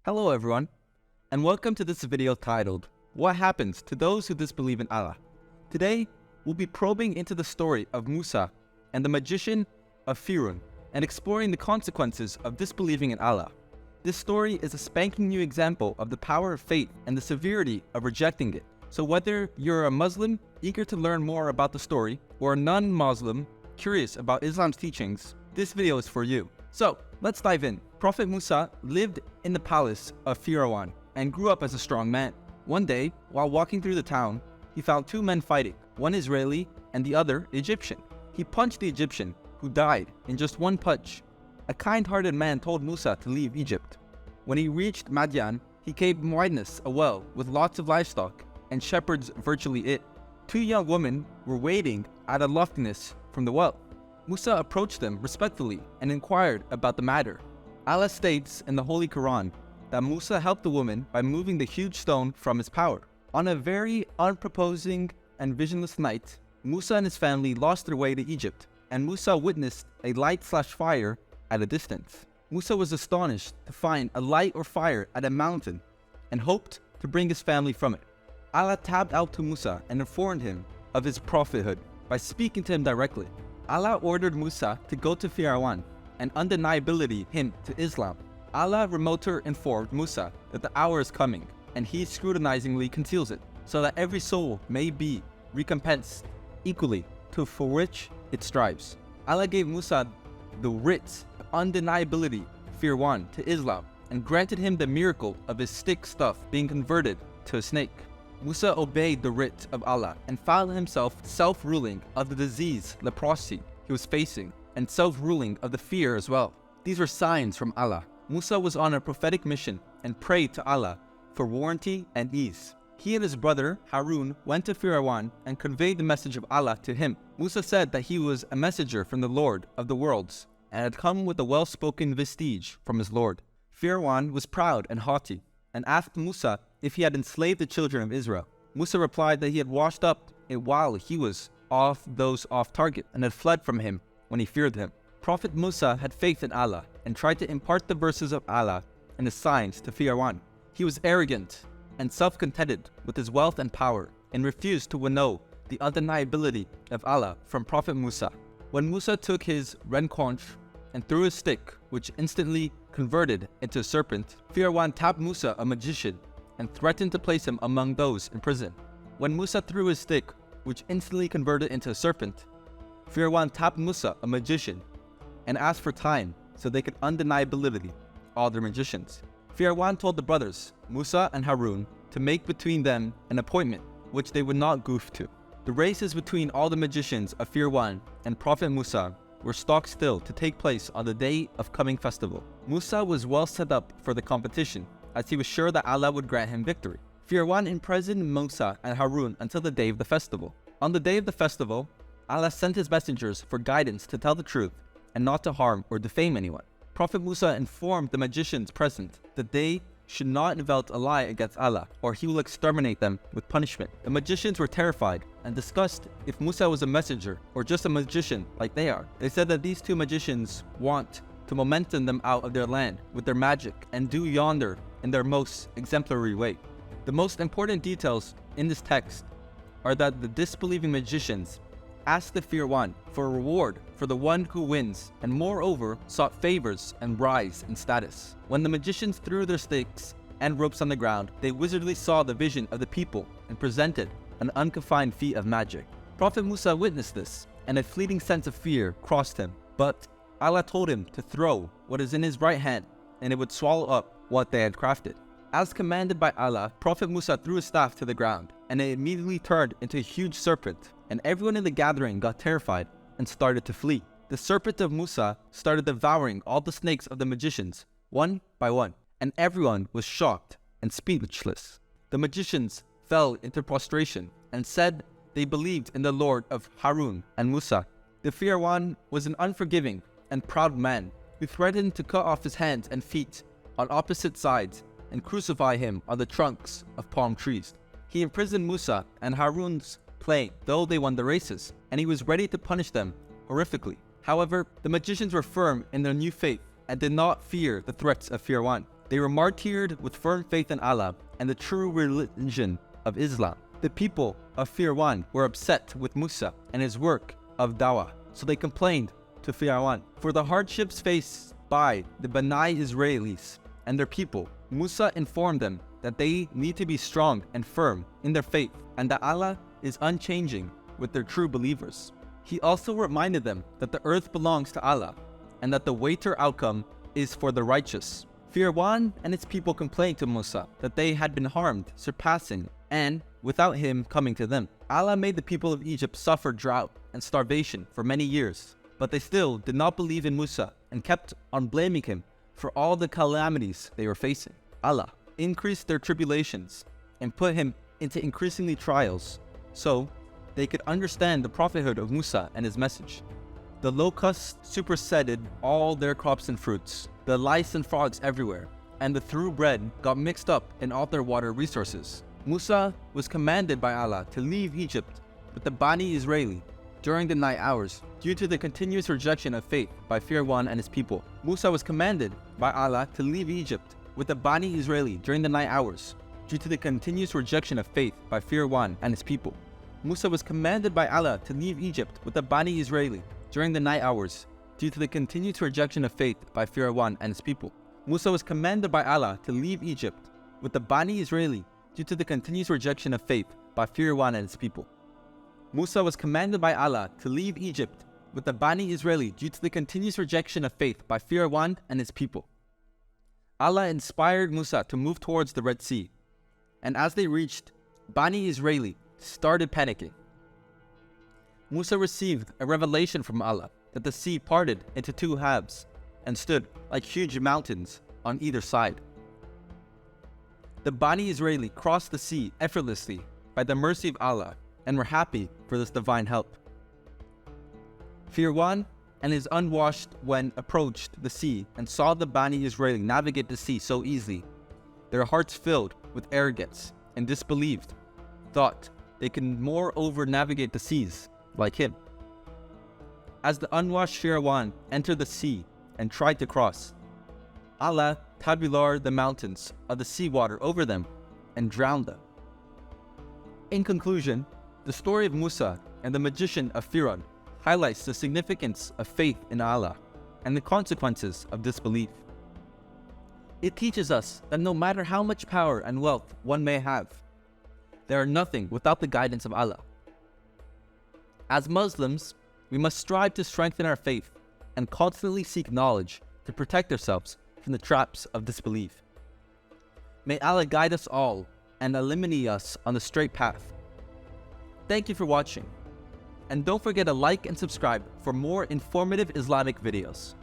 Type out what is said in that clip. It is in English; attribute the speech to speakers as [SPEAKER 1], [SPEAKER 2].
[SPEAKER 1] Hello everyone, and welcome to this video titled, What Happens to Those Who Disbelieve in Allah? Today, we'll be probing into the story of Musa and the magician of Firun, and exploring the consequences of disbelieving in Allah. This story is a spanking new example of the power of faith and the severity of rejecting it. So whether you're a Muslim eager to learn more about the story, or a non-Muslim curious about Islam's teachings, this video is for you. So, let's dive in. Prophet Musa lived in the palace of Firun and grew up as a strong man. One day, while walking through the town, he found two men fighting, one Israeli and the other Egyptian. He punched the Egyptian, who died in just one punch. A kind-hearted man told Musa to leave Egypt. When he reached Madian, he gave Muidnas a well with lots of livestock, and shepherds virtually it. Two young women were waiting at a loftiness from the well. Musa approached them respectfully and inquired about the matter. Allah states in the Holy Quran that Musa helped the woman by moving the huge stone from his power. On a very unproposing and visionless night, Musa and his family lost their way to Egypt, and Musa witnessed a light/fire at a distance. Musa was astonished to find a light or fire at a mountain and hoped to bring his family from it. Allah tapped out to Musa and informed him of his prophethood by speaking to him directly. Allah ordered Musa to go to Firun and undeniability him to Islam. Allah remoter informed Musa that the hour is coming, and he scrutinizingly conceals it, so that every soul may be recompensed equally for which it strives. Allah gave Musa the writ of undeniability Firun to Islam, and granted him the miracle of his stick stuff being converted to a snake. Musa obeyed the writ of Allah and found himself self-ruling of the disease, leprosy, he was facing, and self-ruling of the fear as well. These were signs from Allah. Musa was on a prophetic mission and prayed to Allah for warranty and ease. He and his brother Harun went to Firun and conveyed the message of Allah to him. Musa said that he was a messenger from the Lord of the worlds and had come with a well-spoken vestige from his Lord. Firun was proud and haughty and asked Musa if he had enslaved the children of Israel. Musa replied that he had washed up it while he was off target and had fled from him when he feared him. Prophet Musa had faith in Allah and tried to impart the verses of Allah and the signs to Firun. He was arrogant and self-contented with his wealth and power and refused to know the undeniability of Allah from Prophet Musa. When Musa took his rencontre and threw his stick, which instantly converted into a serpent, Firun tapped Musa, a magician, and threatened to place him among those in prison. When Musa threw his stick, which instantly converted into a serpent, Firun tapped Musa, a magician, and asked for time so they could undeniability all their magicians. Firun told the brothers, Musa and Harun, to make between them an appointment which they would not goof to. The races between all the magicians of Firun and Prophet Musa were stock still to take place on the day of coming festival. Musa was well set up for the competition, as he was sure that Allah would grant him victory. Firun imprisoned Musa and Harun until the day of the festival. On the day of the festival, Allah sent his messengers for guidance to tell the truth and not to harm or defame anyone. Prophet Musa informed the magicians present that they should not invent a lie against Allah, or he will exterminate them with punishment. The magicians were terrified and discussed if Musa was a messenger or just a magician like they are. They said that these two magicians want to momentum them out of their land with their magic and do yonder in their most exemplary way. The most important details in this text are that the disbelieving magicians asked the Firun for a reward for the one who wins, and moreover sought favors and rise in status. When the magicians threw their sticks and ropes on the ground, they wizardly saw the vision of the people and presented an unconfined feat of magic. Prophet Musa witnessed this, and a fleeting sense of fear crossed him. But Allah told him to throw what is in his right hand, and it would swallow up what they had crafted. As commanded by Allah, Prophet Musa threw his staff to the ground, and it immediately turned into a huge serpent, and everyone in the gathering got terrified and started to flee. The serpent of Musa started devouring all the snakes of the magicians, one by one, and everyone was shocked and speechless. The magicians fell into prostration and said they believed in the Lord of Harun and Musa. The Firun was an unforgiving and proud man who threatened to cut off his hands and feet on opposite sides and crucify him on the trunks of palm trees. He imprisoned Musa and Harun's plane, though they won the races, and he was ready to punish them horrifically. However, the magicians were firm in their new faith and did not fear the threats of Firun. They were martyred with firm faith in Allah and the true religion of Islam. The people of Firun were upset with Musa and his work of dawah, so they complained to Firun for the hardships faced by the Bani Israelis and their people. Musa informed them that they need to be strong and firm in their faith and that Allah is unchanging with their true believers. He also reminded them that the earth belongs to Allah and that the waiter outcome is for the righteous. Firun and its people complained to Musa that they had been harmed, surpassing, and without him coming to them. Allah made the people of Egypt suffer drought and starvation for many years, but they still did not believe in Musa and kept on blaming him for all the calamities they were facing. Allah increased their tribulations and put him into increasingly trials, so they could understand the prophethood of Musa and his message. The locusts superseded all their crops and fruits, the lice and frogs everywhere, and the through bread got mixed up in all their water resources. Musa was commanded by Allah to leave Egypt with the Bani Israeli during the night hours due to the continuous rejection of faith by Firun and his people. Musa was commanded by Allah to leave Egypt with the Bani Israeli during the night hours due to the continuous rejection of faith by Firun and his people. Musa was commanded by Allah to leave Egypt with the Bani Israeli during the night hours due to the continuous rejection of faith by Firun and his people. Musa was commanded by Allah to leave Egypt with the Bani Israeli due to the continuous rejection of faith by Firun and his people. Musa was commanded by Allah to leave Egypt with the Bani Israeli due to the continuous rejection of faith by Firun and his people. Allah inspired Musa to move towards the Red Sea, and as they reached, Bani Israeli started panicking. Musa received a revelation from Allah that the sea parted into two halves and stood like huge mountains on either side. The Bani Israeli crossed the sea effortlessly by the mercy of Allah and were happy for this divine help. Firun and his unwashed when approached the sea and saw the Bani Israeli navigate the sea so easily, their hearts filled with arrogance and disbelieved, thought they can moreover navigate the seas like him. As the unwashed Firun entered the sea and tried to cross, Allah tabulated the mountains of the seawater over them and drowned them. In conclusion, the story of Musa and the magician of Firun highlights the significance of faith in Allah and the consequences of disbelief. It teaches us that no matter how much power and wealth one may have, they are nothing without the guidance of Allah. As Muslims, we must strive to strengthen our faith and constantly seek knowledge to protect ourselves from the traps of disbelief. May Allah guide us all and illuminate us on the straight path. Thank you for watching, and don't forget to like and subscribe for more informative Islamic videos.